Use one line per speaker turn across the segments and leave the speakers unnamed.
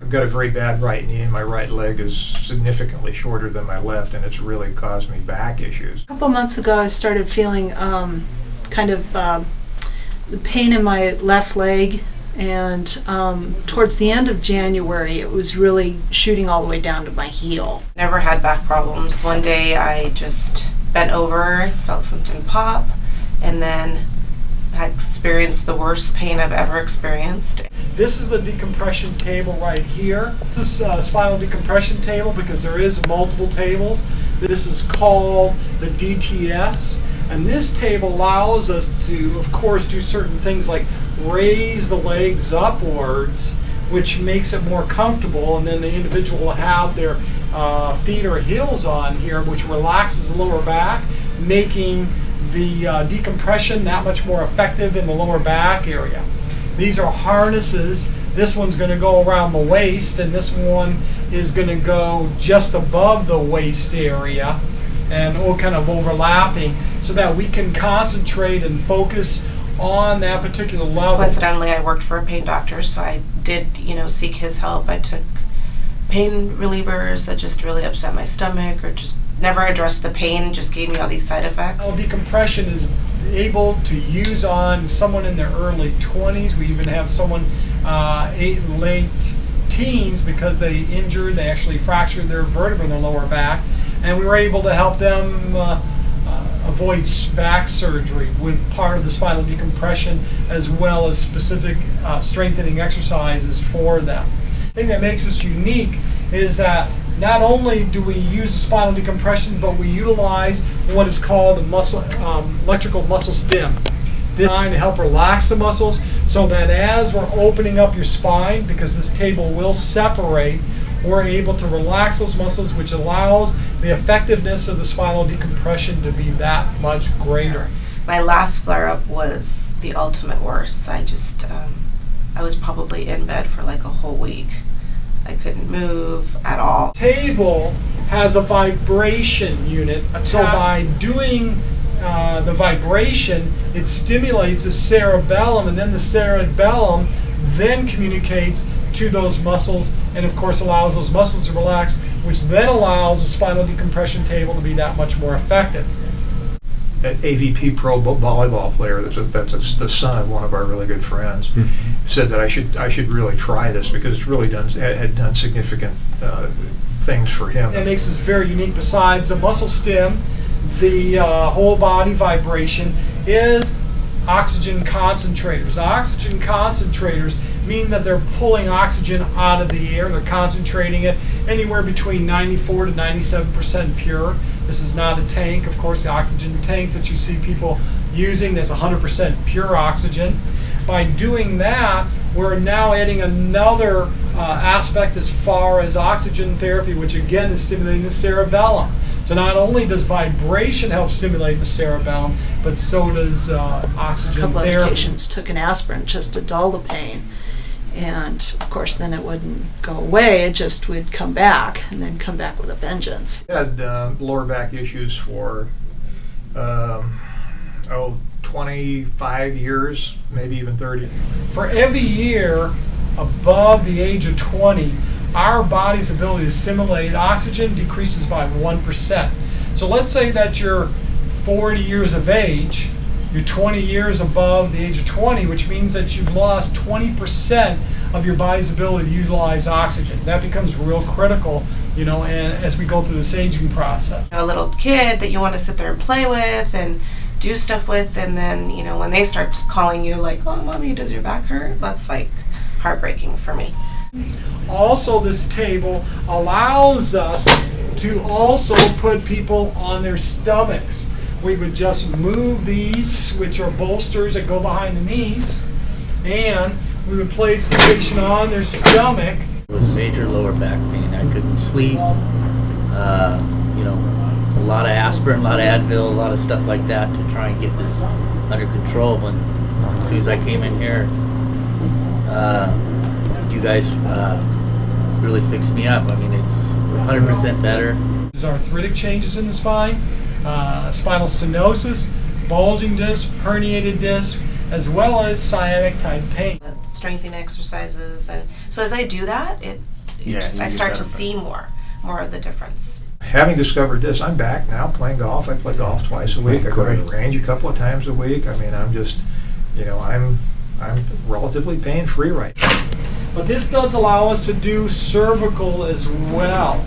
I've got a very bad right knee, and my right leg is significantly shorter than my left, and it's really caused me back issues.
A couple months ago, I started feeling kind of the pain in my left leg, and towards the end of January, it was really shooting all the way down to my heel.
Never had back problems. One day I just bent over, felt something pop, and then I experienced the worst pain I've ever experienced.
This is the decompression table right here. This is spinal decompression table because there is multiple tables. This is called the DTS, and this table allows us to, of course, do certain things like raise the legs upwards, which makes it more comfortable, and then the individual will have their feet or heels on here, which relaxes the lower back, making the decompression that much more effective in the lower back area. These are harnesses. This one's going to go around the waist, and this one is going to go just above the waist area, and all kind of overlapping, so that we can concentrate and focus on that particular level.
Coincidentally, I worked for a pain doctor, so I did, seek his help. I took pain relievers that just really upset my stomach, or just never addressed the pain, just gave me all these side effects.
Decompression is able to use on someone in their early 20s. We even have someone late teens because they actually fractured their vertebra in their lower back, and we were able to help them avoid back surgery with part of the spinal decompression, as well as specific strengthening exercises for them. The thing that makes us unique is that not only do we use the spinal decompression, but we utilize what is called electrical muscle stim. This is designed to help relax the muscles, so that as we're opening up your spine, because this table will separate, we're able to relax those muscles, which allows the effectiveness of the spinal decompression to be that much greater.
My last flare-up was the ultimate worst. I was probably in bed for like a whole week. I couldn't move at all.
The table has a vibration unit, so by doing the vibration, it stimulates the cerebellum, and then the cerebellum then communicates to those muscles, and of course allows those muscles to relax, which then allows the spinal decompression table to be that much more effective.
An AVP pro volleyball player, that's the son of one of our really good friends, said that I should really try this because it's really had done significant things for him.
It makes us very unique. Besides the muscle stim, the whole body vibration is oxygen concentrators. Oxygen concentrators mean that they're pulling oxygen out of the air. They're concentrating it anywhere between 94 to 97% pure. This is not a tank. Of course, the oxygen tanks that you see people using, that's 100% pure oxygen. By doing that, we're now adding another aspect as far as oxygen therapy, which again is stimulating the cerebellum. So not only does vibration help stimulate the cerebellum, but so does oxygen
A couple
therapy.
of patients took an aspirin just to dull the pain, and of course then it wouldn't go away, it just would come back, and then come back with a vengeance.
I had lower back issues for 25 years, maybe even 30.
For every year above the age of 20, our body's ability to assimilate oxygen decreases by 1%. So let's say that you're 40 years of age, you're 20 years above the age of 20, which means that you've lost 20% of your body's ability to utilize oxygen. That becomes real critical, and as we go through this aging process.
A little kid that you want to sit there and play with and do stuff with, and then, when they start calling you like, "Oh, mommy, does your back hurt?" That's like heartbreaking for me.
Also, this table allows us to also put people on their stomachs. We would just move these, which are bolsters that go behind the knees, and we would place the patient on their stomach.
It was major lower back pain. I couldn't sleep. A lot of aspirin, a lot of Advil, a lot of stuff like that to try and get this under control. When as soon as I came in here, you guys really fixed me up. I mean, it's 100% better.
There's arthritic changes in the spine, spinal stenosis, bulging disc, herniated disc, as well as sciatic type pain.
Strengthening exercises, and so as I do that,
Yeah, you
I
get
start
better.
to see more of the difference.
Having discovered this, I'm back now playing golf. I play golf twice a week. I go to the range a couple of times a week. I mean, I'm just, I'm relatively pain-free right now.
But this does allow us to do cervical as well.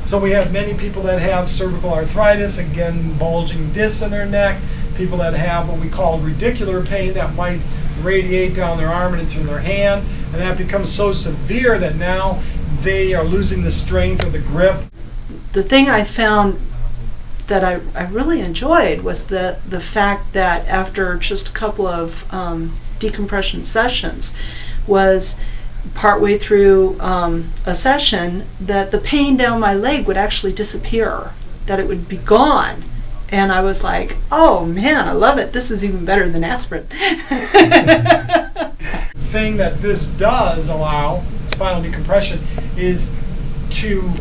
So we have many people that have cervical arthritis, again, bulging discs in their neck, people that have what we call radicular pain that might radiate down their arm and into their hand, and that becomes so severe that now they are losing the strength or the grip.
The thing I found that I really enjoyed was the fact that after just a couple of decompression sessions, was partway through a session, that the pain down my leg would actually disappear, that it would be gone. And I was like, oh man, I love it. This is even better than aspirin.
Thing that this does allow, spinal decompression, is to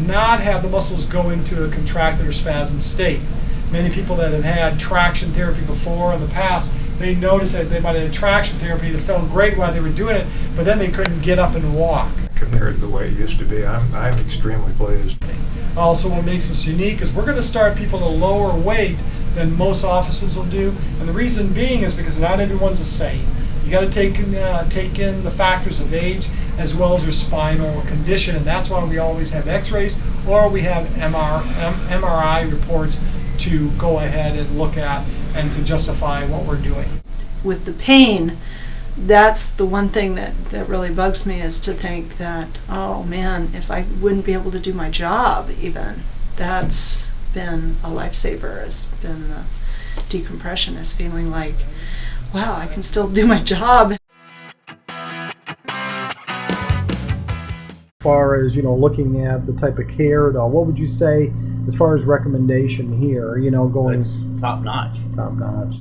not have the muscles go into a contracted or spasm state. Many people that have had traction therapy before in the past, they noticed that they might have had traction therapy that felt great while they were doing it, but then they couldn't get up and walk.
Compared to the way it used to be, I'm extremely pleased.
Also, what makes us unique is we're going to start people at a lower weight than most offices will do, and the reason being is because not everyone's the same. You got to take in the factors of age as well as their spinal condition, and that's why we always have X-rays or we have MRI reports to go ahead and look at and to justify what we're doing.
With the pain, that's the one thing that really bugs me, is to think that, oh man, if I wouldn't be able to do my job even, that's been a lifesaver, has been the decompression, is feeling like, wow, I can still do my job.
As far as, looking at the type of care, though, what would you say as far as recommendation here, going
It's top notch.
top notch?